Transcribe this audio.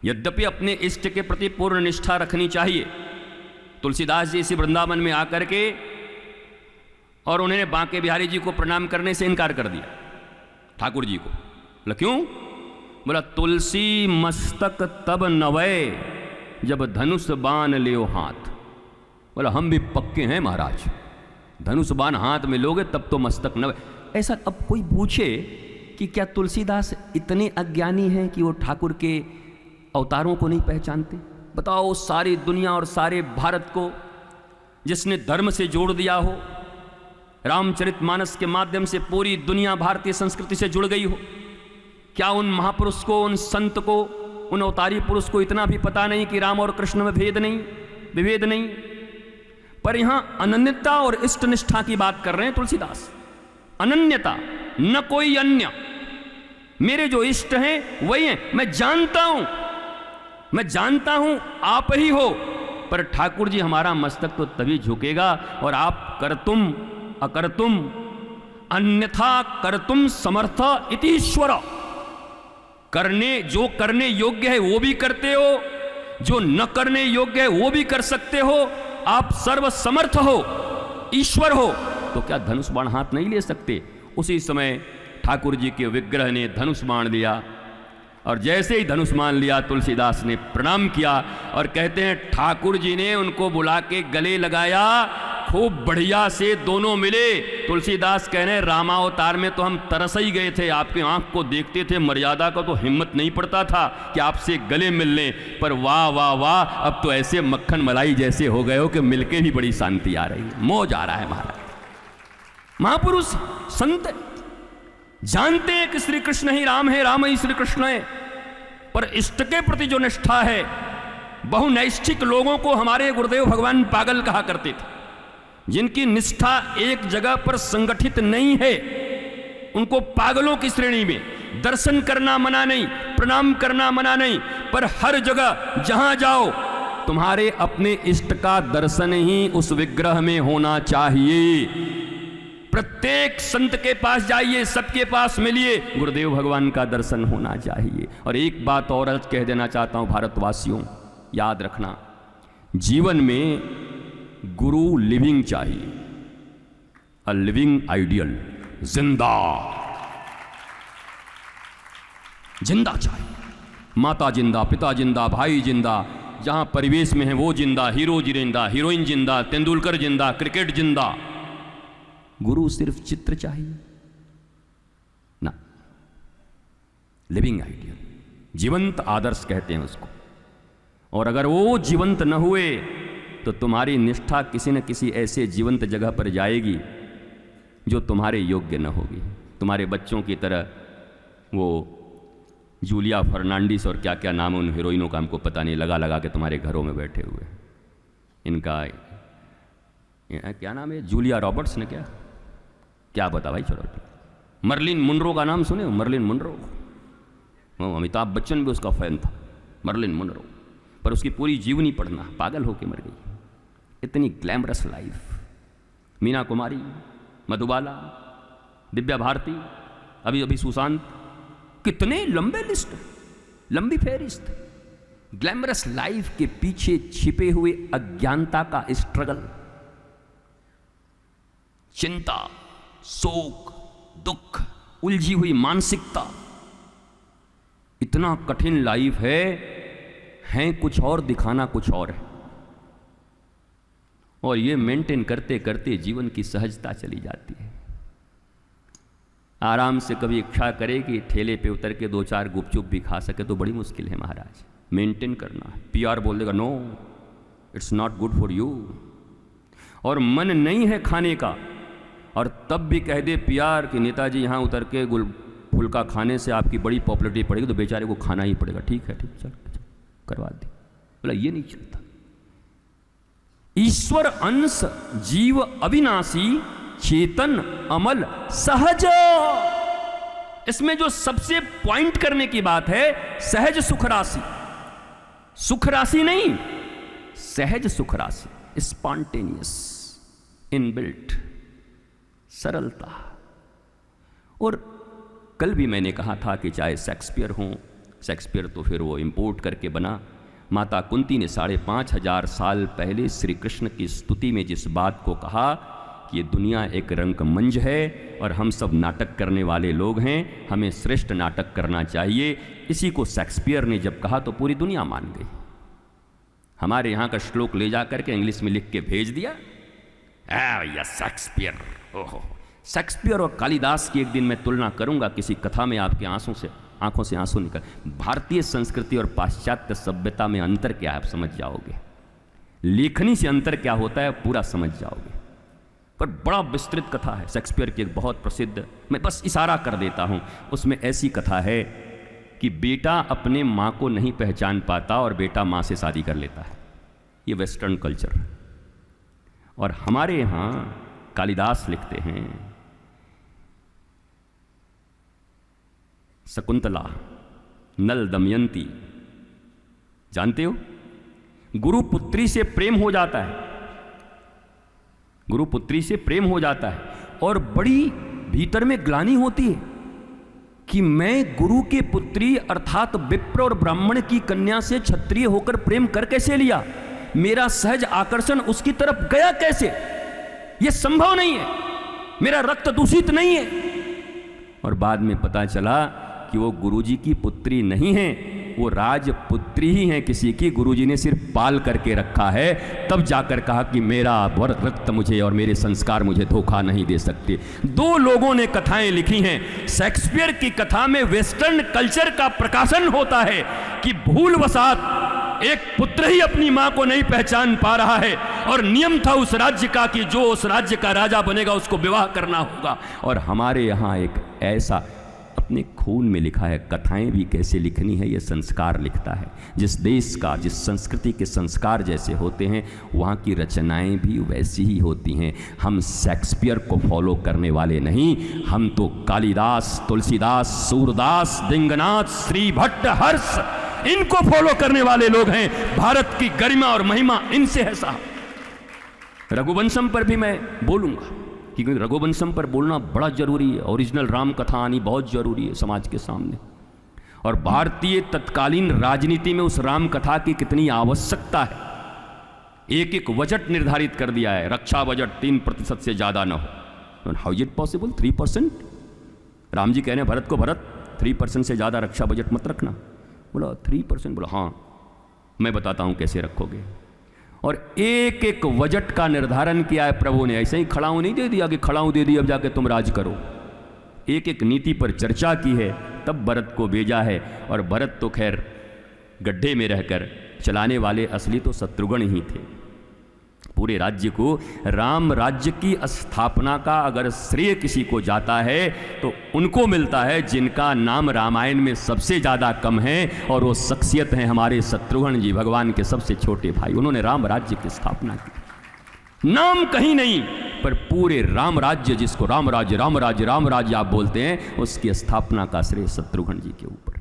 यद्यपि अपने इष्ट के प्रति पूर्ण निष्ठा रखनी चाहिए। तुलसीदास जी इसी वृंदावन में आकर के और उन्होंने बांके बिहारी जी को प्रणाम करने से इनकार कर दिया, ठाकुर जी को। बोला क्यों? बोला तुलसी मस्तक तब नवै जब धनुष बाण लियो हाथ। बोला हम भी पक्के हैं महाराज, धनुष बाण हाथ में लोगे तब तो मस्तक नवै। ऐसा अब कोई पूछे कि क्या तुलसीदास इतने अज्ञानी हैं कि वो ठाकुर के अवतारों को नहीं पहचानते? बताओ, सारी दुनिया और सारे भारत को जिसने धर्म से जोड़ दिया हो, रामचरितमानस के माध्यम से पूरी दुनिया भारतीय संस्कृति से जुड़ गई हो, क्या उन महापुरुष को, उन संत को, उन अवतारी पुरुष को इतना भी पता नहीं कि राम और कृष्ण में भेद नहीं, विभेद नहीं? पर यहां अनन्यता और इष्ट निष्ठा की बात कर रहे हैं तुलसीदास। अनन्यता, न कोई अन्य, मेरे जो इष्ट हैं वही हैं। मैं जानता हूं आप ही हो, पर ठाकुर जी हमारा मस्तक तो तभी झुकेगा और आप कर्तुम अकर्तुम अन्यथा कर्तुम समर्थ इति ईश्वर। जो करने योग्य है वो भी करते हो, जो न करने योग्य है वो भी कर सकते हो। आप सर्वसमर्थ हो, ईश्वर हो, तो क्या धनुष बाण हाथ नहीं ले सकते? उसी समय ठाकुर जी के विग्रह ने धनुष बाण लिया और जैसे ही धनुष बाण लिया तुलसीदास ने प्रणाम किया और कहते हैं ठाकुर जी ने उनको बुला के गले लगाया, खूब बढ़िया से दोनों मिले। तुलसीदास कह रहे हैं रामावतार में तो हम तरस ही गए थे, आपकी आंख को देखते थे, मर्यादा का तो हिम्मत नहीं पड़ता था कि आपसे गले मिल लें, पर वाह वाह वाह, अब तो ऐसे मक्खन मलाई जैसे हो गए हो कि मिलके भी बड़ी शांति आ रही है, मौज आ रहा है। महाराज महापुरुष संत जानते हैं कि श्री कृष्ण ही राम है, राम ही श्री कृष्ण है, पर इष्ट के प्रति जो निष्ठा है, बहुनैष्ठिक लोगों को हमारे गुरुदेव भगवान पागल कहा करते थे। जिनकी निष्ठा एक जगह पर संगठित नहीं है, उनको पागलों की श्रेणी में। दर्शन करना मना नहीं, प्रणाम करना मना नहीं, पर हर जगह जहां जाओ तुम्हारे अपने इष्ट का दर्शन ही उस विग्रह में होना चाहिए। प्रत्येक संत के पास जाइए, सबके पास मिलिए, गुरुदेव भगवान का दर्शन होना चाहिए। और एक बात और कह देना चाहता हूं भारतवासियों, याद रखना, जीवन में गुरु लिविंग चाहिए, अ लिविंग आइडियल, जिंदा चाहिए। माता जिंदा, पिता जिंदा, भाई जिंदा, जहां परिवेश में है वो जिंदा, हीरो जिंदा, हीरोइन जिंदा, तेंदुलकर जिंदा, क्रिकेट जिंदा। गुरु सिर्फ चित्र चाहिए ना, लिविंग आइडियल, जीवंत आदर्श कहते हैं उसको। और अगर वो जीवंत न हुए तो तुम्हारी निष्ठा किसी न किसी ऐसे जीवंत जगह पर जाएगी जो तुम्हारे योग्य न होगी। तुम्हारे बच्चों की तरह वो जूलिया फर्नांडिस और क्या क्या नाम है उन हीरोइनों का हमको पता नहीं, लगा लगा के तुम्हारे घरों में बैठे हुए। इनका क्या नाम है, जूलिया रॉबर्ट्स ने क्या बता भाई, चलो। मर्लिन मुनरो का नाम सुने हो? मर्लिन मुनरो, अमिताभ बच्चन भी उसका फैन था, मर्लिन मुनरो, पर उसकी पूरी जीवनी पढ़ना, पागल होके मर गई। इतनी ग्लैमरस लाइफ। मीना कुमारी, मधुबाला, दिव्या भारती, अभी अभी सुशांत, कितने लंबे लिस्ट, लंबी फेरिस्त। ग्लैमरस लाइफ के पीछे छिपे हुए अज्ञानता का स्ट्रगल, चिंता, शोक, दुख, उलझी हुई मानसिकता, इतना कठिन लाइफ है कुछ और, दिखाना कुछ और है। और ये मेंटेन करते करते जीवन की सहजता चली जाती है। आराम से कभी इच्छा करे कि ठेले पे उतर के 2-4 गुपचुप भी खा सके तो बड़ी मुश्किल है महाराज, मेंटेन करना। पीआर बोल देगा no, it's not good for you. और मन नहीं है खाने का, और तब भी कह दे पीआर कि नेताजी यहाँ उतर के फुल्का खाने से आपकी बड़ी पॉपुलरिटी पड़ेगी, तो बेचारे को खाना ही पड़ेगा। ठीक है, ठीक, चल करवा दे। बोला ये नहीं चलता। ईश्वर अंश, जीव अविनाशी, चेतन अमल सहज। इसमें जो सबसे पॉइंट करने की बात है, सहज सुख राशि। सुख राशि नहीं, सहज सुख राशि, स्पॉन्टेनियस, इनबिल्ट, सरलता। और कल भी मैंने कहा था कि चाहे शेक्सपियर हों, शेक्सपियर तो फिर वो इंपोर्ट करके बना। माता कुंती ने 5,500 साल पहले श्री कृष्ण की स्तुति में जिस बात को कहा कि ये दुनिया एक रंगमंच है और हम सब नाटक करने वाले लोग हैं, हमें श्रेष्ठ नाटक करना चाहिए, इसी को शेक्सपियर ने जब कहा तो पूरी दुनिया मान गई। हमारे यहाँ का श्लोक ले जा करके इंग्लिश में लिख के भेज दिया, भैया शेक्सपियर। ओहो, शेक्सपियर और कालिदास की एक दिन मैं तुलना करूंगा किसी कथा में, आपके आंखों से आंसू निकल। भारतीय संस्कृति और पाश्चात्य सभ्यता में अंतर क्या है आप समझ जाओगे, लेखनी से अंतर क्या होता है पूरा समझ जाओगे। पर बड़ा विस्तृत कथा है शेक्सपियर की, एक बहुत प्रसिद्ध, मैं बस इशारा कर देता हूँ। उसमें ऐसी कथा है कि बेटा अपने माँ को नहीं पहचान पाता और बेटा माँ से शादी कर लेता है। ये वेस्टर्न कल्चर। और हमारे यहाँ कालिदास लिखते हैं, शकुंतला, नल, दमयंती, जानते हो, गुरु पुत्री से प्रेम हो जाता है, गुरु पुत्री से प्रेम हो जाता है और बड़ी भीतर में ग्लानि होती है कि मैं गुरु के पुत्री अर्थात विप्र और ब्राह्मण की कन्या से क्षत्रिय होकर प्रेम कर कैसे लिया, मेरा सहज आकर्षण उसकी तरफ गया कैसे, यह संभव नहीं है, मेरा रक्त दूषित नहीं है। और बाद में पता चला कि वो गुरुजी की पुत्री नहीं है, वो राजपुत्री ही है किसी की, गुरुजी ने सिर्फ पाल करके रखा है। तब जाकर कहा कि मेरा रक्त मुझे और मेरे संस्कार मुझे धोखा नहीं दे सकते। दो लोगों ने कथाएं लिखी हैं। शेक्सपियर की कथा में वेस्टर्न कल्चर का प्रकाशन होता है कि भूलवशात एक पुत्र ही अपनी मां को नहीं पहचान पा रहा है और नियम था उस राज्य का कि जो उस राज्य का राजा बनेगा उसको विवाह करना होगा। और हमारे यहाँ एक ऐसा अपने खून में लिखा है, कथाएं भी कैसे लिखनी है ये संस्कार लिखता है। जिस देश का, जिस संस्कृति के संस्कार जैसे होते हैं वहाँ की रचनाएं भी वैसी ही होती हैं। हम शेक्सपियर को फॉलो करने वाले नहीं, हम तो कालिदास, तुलसीदास, सूरदास, दिंगनाथ, श्री भट्ट, हर्ष, इनको फॉलो करने वाले लोग हैं। भारत की गरिमा और महिमा इनसे है साहब। रघुवंशम पर भी मैं बोलूँगा क्योंकि रघुवंशम पर बोलना बड़ा जरूरी है, ओरिजिनल राम कथा आनी बहुत जरूरी है समाज के सामने। और भारतीय तत्कालीन राजनीति में उस राम कथा की कितनी आवश्यकता है। एक एक बजट निर्धारित कर दिया है, रक्षा बजट 3% से ज्यादा न हो। How is it possible 3%? Ram ji कह रहे हैं भरत को, भरत 3% से ज्यादा रक्षा बजट मत रखना। बोला 3%? बोला हाँ मैं बताता हूं कैसे रखोगे। और एक एक बजट का निर्धारण किया है प्रभु ने, ऐसे ही खड़ाऊ नहीं दे दिया कि खड़ाऊ दे दी अब जाके तुम राज करो। एक एक नीति पर चर्चा की है, तब भरत को भेजा है। और भरत तो खैर गड्ढे में रहकर चलाने वाले असली तो शत्रुघ्न ही थे। पूरे राज्य को, राम राज्य की स्थापना का अगर श्रेय किसी को जाता है तो उनको मिलता है जिनका नाम रामायण में सबसे ज़्यादा कम है, और वो शख्सियत हैं हमारे शत्रुघ्न जी, भगवान के सबसे छोटे भाई। उन्होंने राम राज्य की स्थापना की। नाम कहीं नहीं पर पूरे राम राज्य, जिसको राम राज्य राम राज्य राम राज्य आप बोलते हैं, उसकी स्थापना का श्रेय शत्रुघ्न जी के ऊपर।